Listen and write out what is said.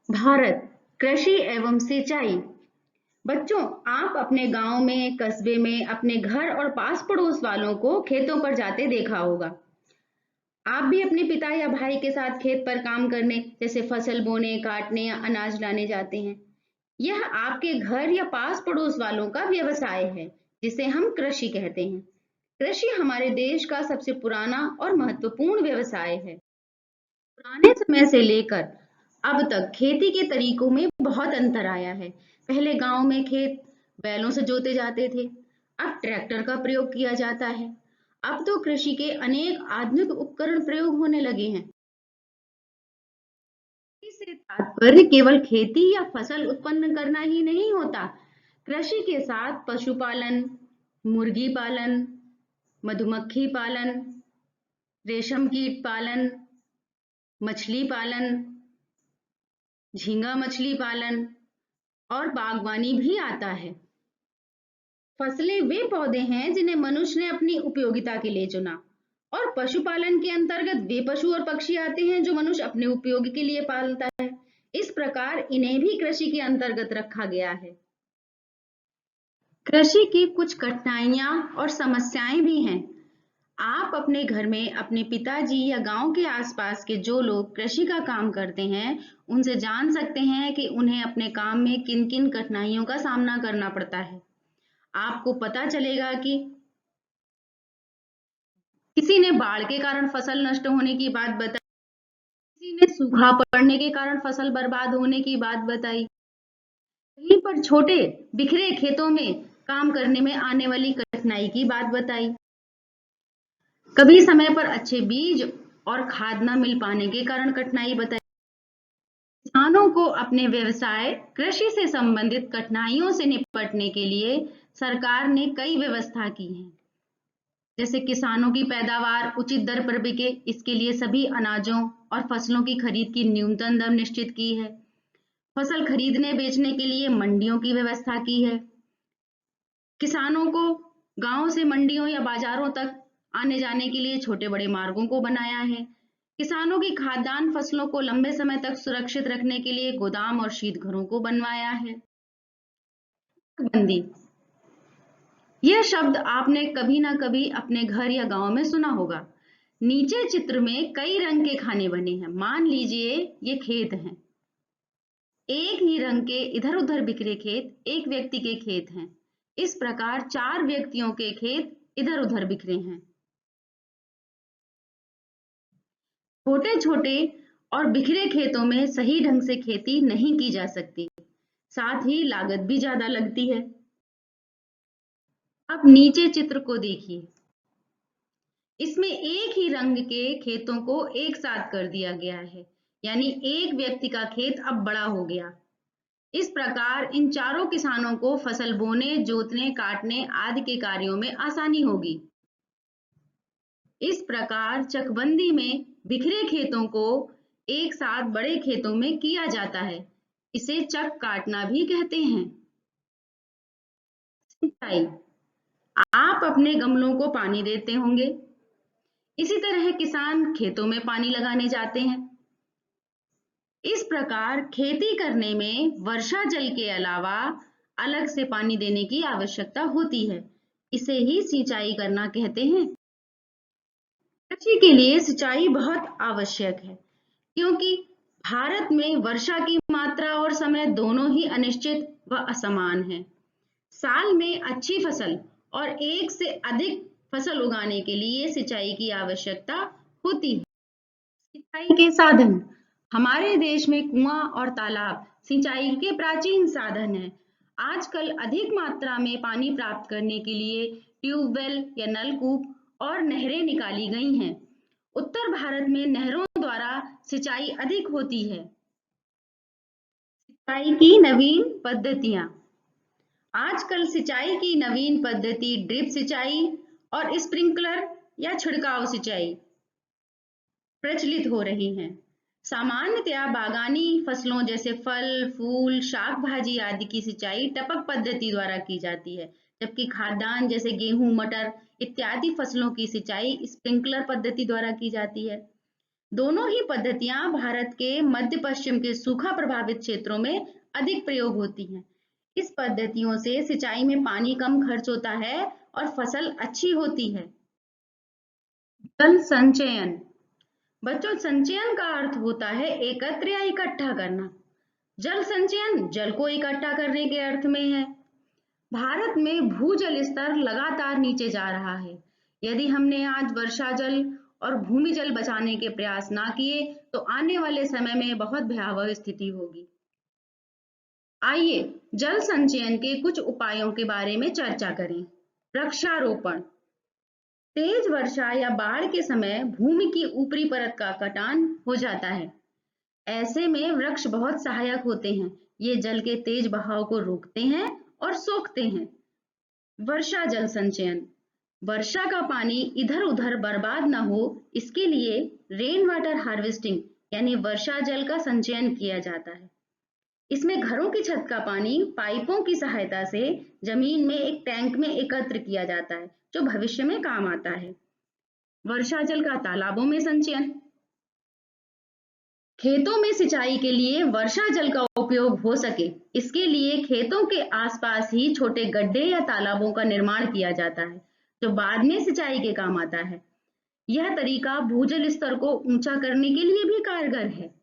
भारत कृषि एवं सिंचाई। बच्चों, आप अपने गांव में, कस्बे में, अपने घर और पास पड़ोस वालों को खेतों पर जाते देखा होगा। आप भी अपने पिता या भाई के साथ खेत पर काम करने, जैसे फसल बोने, काटने या अनाज लाने जाते हैं। यह आपके घर या पास पड़ोस वालों का व्यवसाय है, जिसे हम कृषि कहते हैं। कृषि हमारे देश का सबसे पुराना और महत्वपूर्ण व्यवसाय है। पुराने समय से लेकर अब तक खेती के तरीकों में बहुत अंतर आया है। पहले गांव में खेत बैलों से जोते जाते थे, अब ट्रैक्टर का प्रयोग किया जाता है। अब तो कृषि के अनेक आधुनिक उपकरण प्रयोग होने लगे हैं। इससे तात्पर्य केवल खेती या फसल उत्पन्न करना ही नहीं होता। कृषि के साथ पशुपालन, मुर्गी पालन, मधुमक्खी पालन, रेशम कीट पालन, मछली पालन, झींगा मछली पालन और बागवानी भी आता है। फसलें वे पौधे हैं जिन्हें मनुष्य ने अपनी उपयोगिता के लिए चुना, और पशुपालन के अंतर्गत वे पशु और पक्षी आते हैं जो मनुष्य अपने उपयोग के लिए पालता है। इस प्रकार इन्हें भी कृषि के अंतर्गत रखा गया है। कृषि की कुछ कठिनाइयां और समस्याएं भी हैं। आप अपने घर में अपने पिताजी या गांव के आसपास के जो लोग कृषि का काम करते हैं, उनसे जान सकते हैं कि उन्हें अपने काम में किन-किन कठिनाइयों का सामना करना पड़ता है। आपको पता चलेगा कि किसी ने बाढ़ के कारण फसल नष्ट होने की बात बताई, किसी ने सूखा पड़ने के कारण फसल बर्बाद होने की बात बताई, कहीं पर छोटे बिखरे खेतों में काम करने में आने वाली कठिनाई की बात बताई। कभी समय पर अच्छे बीज और खाद न मिल पाने के कारण कठिनाई बताई। किसानों को अपने व्यवसाय कृषि से संबंधित कठिनाइयों से निपटने के लिए सरकार ने कई व्यवस्था की है। जैसे किसानों की पैदावार उचित दर पर बिके, इसके लिए सभी अनाजों और फसलों की खरीद की न्यूनतम दर निश्चित की है। फसल खरीदने बेचने के लिए मंडियों की व्यवस्था की है। किसानों को गांव से मंडियों या बाजारों तक आने जाने के लिए छोटे बड़े मार्गों को बनाया है। किसानों की खाद्यान्न फसलों को लंबे समय तक सुरक्षित रखने के लिए गोदाम और शीत घरों को बनवाया है। बंदी, यह शब्द आपने कभी ना कभी अपने घर या गांव में सुना होगा। नीचे चित्र में कई रंग के खाने बने हैं। मान लीजिए ये खेत हैं। एक ही रंग के इधर उधर बिखरे खेत एक व्यक्ति के खेत हैं। इस प्रकार 4 व्यक्तियों के खेत इधर उधर बिखरे हैं। छोटे छोटे और बिखरे खेतों में सही ढंग से खेती नहीं की जा सकती, साथ ही लागत भी ज्यादा लगती है। अब नीचे चित्र को देखिए। इसमें एक ही रंग के खेतों को एक साथ कर दिया गया है, यानी एक व्यक्ति का खेत अब बड़ा हो गया। इस प्रकार इन चारों किसानों को फसल बोने, जोतने, काटने आदि के कार्यों में आसानी होगी। इस प्रकार चकबंदी में बिखरे खेतों को एक साथ बड़े खेतों में किया जाता है। इसे चक काटना भी कहते हैं। सिंचाई, आप अपने गमलों को पानी देते होंगे। इसी तरह किसान खेतों में पानी लगाने जाते हैं। इस प्रकार खेती करने में वर्षा जल के अलावा अलग से पानी देने की आवश्यकता होती है। इसे ही सिंचाई करना कहते हैं। कृषि के लिए सिंचाई बहुत आवश्यक है, क्योंकि भारत में वर्षा की मात्रा और समय दोनों ही अनिश्चित व असमान है। साल में अच्छी फसल और एक से अधिक फसल उगाने के लिए सिंचाई की आवश्यकता होती है। सिंचाई के साधन, हमारे देश में कुआं और तालाब सिंचाई के प्राचीन साधन हैं। आजकल अधिक मात्रा में पानी प्राप्त करने के लिए ट्यूबवेल या नलकूप और नहरें निकाली गई हैं। उत्तर भारत में नहरों द्वारा सिंचाई अधिक होती है। सिंचाई की नवीन पद्धतियां, आजकल सिंचाई की नवीन पद्धति ड्रिप सिंचाई और स्प्रिंकलर या छिड़काव सिंचाई प्रचलित हो रही हैं। सामान्यतया बागानी फसलों जैसे फल, फूल, शाक भाजी आदि की सिंचाई टपक पद्धति द्वारा की जाती है, जबकि खाद्यान्न जैसे गेहूं, मटर इत्यादि फसलों की सिंचाई स्प्रिंकलर पद्धति द्वारा की जाती है। दोनों ही पद्धतियां भारत के मध्य पश्चिम के सूखा प्रभावित क्षेत्रों में अधिक प्रयोग होती हैं। इस पद्धतियों से सिंचाई में पानी कम खर्च होता है और फसल अच्छी होती है। जल संचयन। बच्चों, संचयन का अर्थ होता है एकत्र या इकट्ठा करना। जल संचयन जल को इकट्ठा करने के अर्थ में है। भारत में भूजल स्तर लगातार नीचे जा रहा है। यदि हमने आज वर्षा जल और भूमि जल बचाने के प्रयास ना किए तो आने वाले समय में बहुत भयावह स्थिति होगी। आइए जल संचयन के कुछ उपायों के बारे में चर्चा करें। वृक्षारोपण। तेज वर्षा या बाढ़ के समय भूमि की ऊपरी परत का कटान हो जाता है। ऐसे में वृक्ष बहुत सहायक होते हैं। ये जल के तेज बहाव को रोकते हैं और सोखते हैं। वर्षा जल संचयन। वर्षा का पानी इधर उधर बर्बाद न हो, इसके लिए रेन वाटर हार्वेस्टिंग यानी वर्षा जल का संचयन किया जाता है। इसमें घरों की छत का पानी पाइपों की सहायता से जमीन में एक टैंक में एकत्र किया जाता है, जो भविष्य में काम आता है। वर्षा जल का तालाबों में संचयन। खेतों में सिंचाई के लिए वर्षा जल का उपयोग हो सके, इसके लिए खेतों के आसपास ही छोटे गड्ढे या तालाबों का निर्माण किया जाता है, जो बाद में सिंचाई के काम आता है। यह तरीका भूजल स्तर को ऊंचा करने के लिए भी कारगर है।